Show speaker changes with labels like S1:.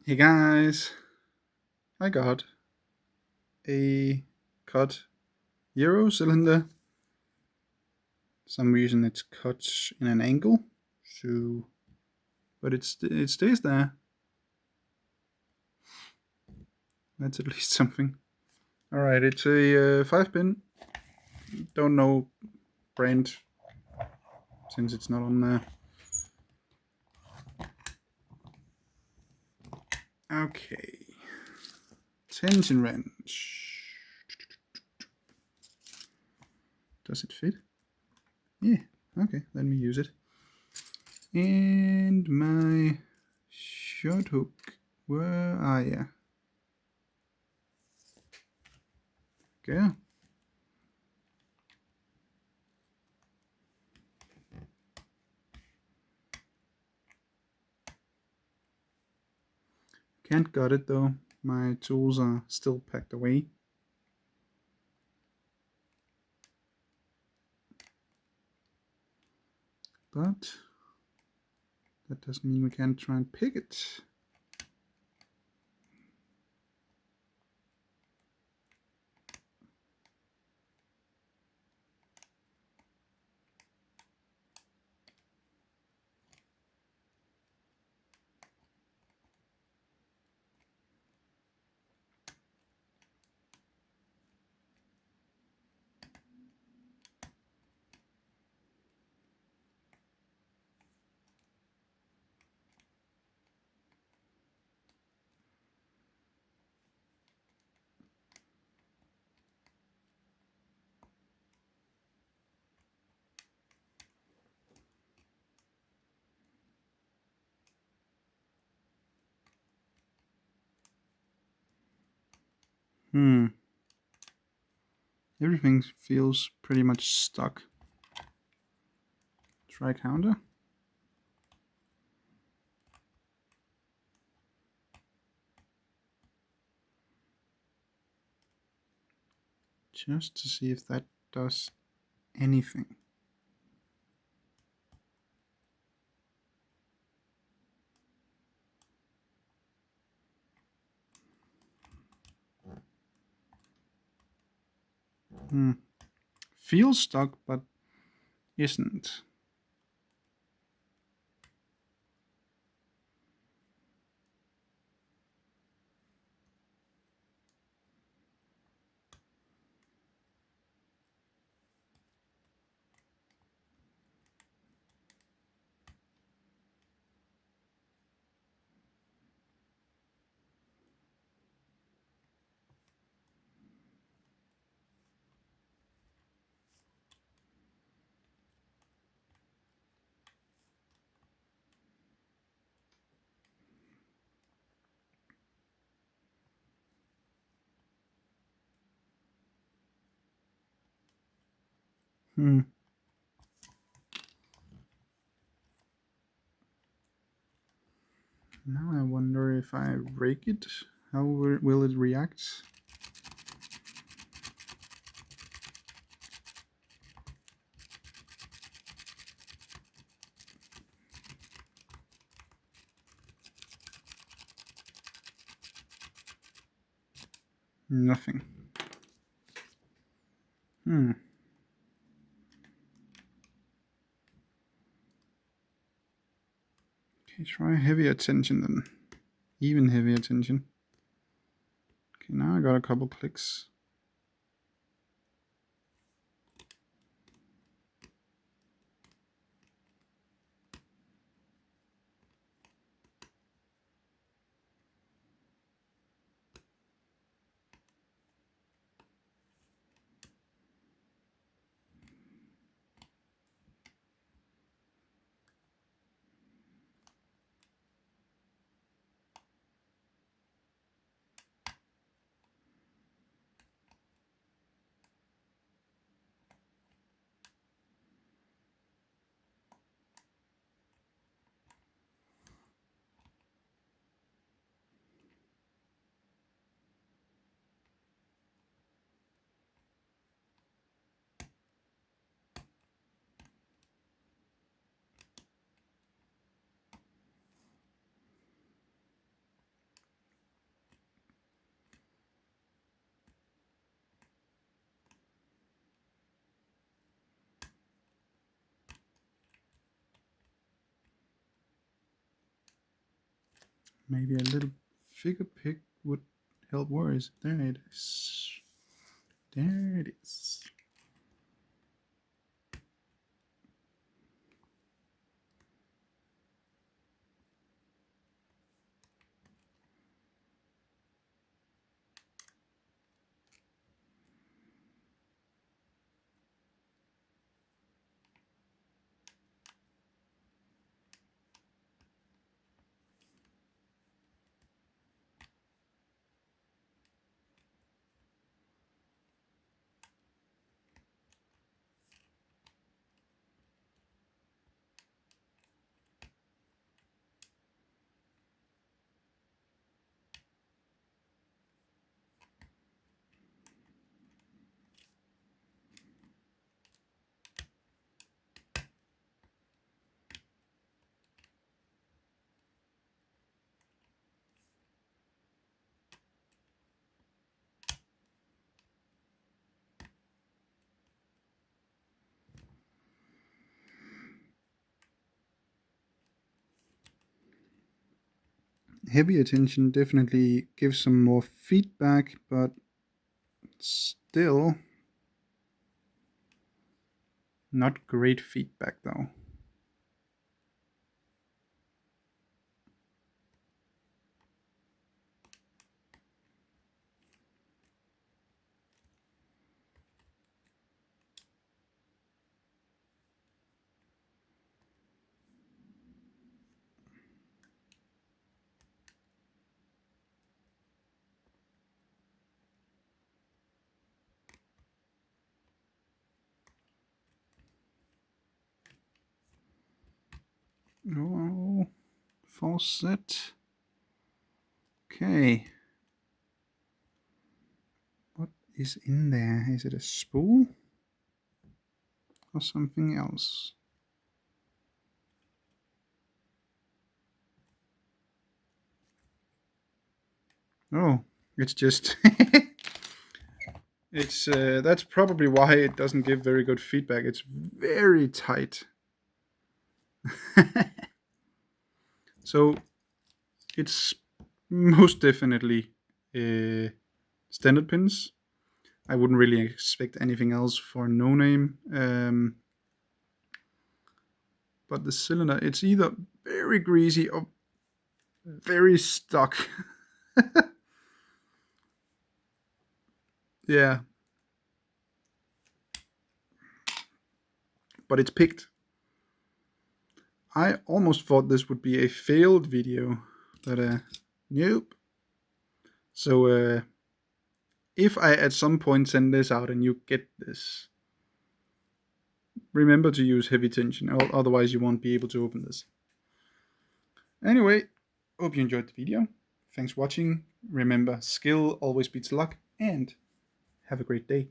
S1: Hey guys, I got a cut Euro cylinder. Some reason it's cut in an angle, so but it stays there. That's at least something. All right, it's a 5-pin. Don't know brand since it's not on there. Okay, tension wrench. Does it fit? Yeah. Okay, let me use it. And my short hook. Where are ya? Okay. Can't got it though. My tools are still packed away. But that doesn't mean we can't try and pick it. Everything feels pretty much stuck. Try counter. Just to see if that does anything. Feels stuck, but isn't. Now I wonder if I rake it, how will it react? Nothing. Okay, try heavier tension then. Even heavier tension. Okay, now I got a couple clicks. Maybe a little figure pick would help. Where is it? There it is. There it is. Heavy attention definitely gives some more feedback, but still not great feedback though. Oh, faucet. Okay. What is in there? Is it a spool? Or something else? Oh, it's just... it's that's probably why it doesn't give very good feedback. It's very tight. So it's most definitely standard pins. I wouldn't really expect anything else for No Name. But the cylinder, it's either very greasy or very stuck. Yeah. But it's picked. I almost thought this would be a failed video, but nope. So if I at some point send this out and you get this, remember to use heavy tension, otherwise you won't be able to open this. Anyway, hope you enjoyed the video. Thanks for watching. Remember, skill always beats luck, and have a great day.